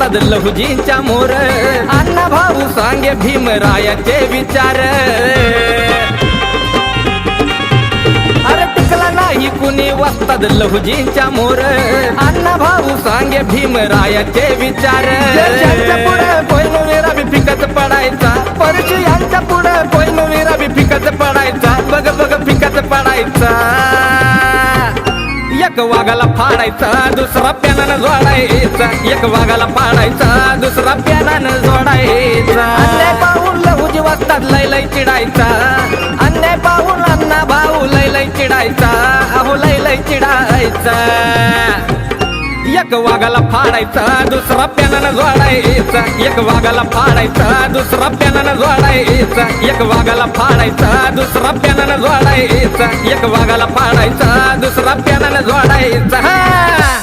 वाजतात लहुजींच्या मोर अण्णा भाऊ सांगे भीमरायाचे विचार अरे टिकला नाही कुणी वाजतात लहुजींच्या मोर अण्णा भाऊ सांगे भीमरायाचे विचार यांच्या पुढे कोयनवीरा बी फिकत पडायचा परशी यांच्या पुढे कोयनवीरा बी फिकत पडायचा बघ बघ फिकत पडायचा एक वाघाला फाडायचा दुसरा प्यानानं जोडायचा एक वाघाला फाडायचा दुसरा प्यानानं जोडायचा अन्याय पाहून लहुजी वाजतात लय लय चिडायचा अन्याय पाहून अण्णा भाऊ लय लय चिडायचा अहो लय लय चिडायचा एक वाघाला फाडायचा दुसरा प्यानानं जोडायचा एक वाघाला फाडायचा दुसरा प्यानानं जोडायचा एक वाघाला फाडायचा दुसरा प्यानानं जोडायचा एक वाघाला फाडायचा दुसरा प्यानानं जोडायचा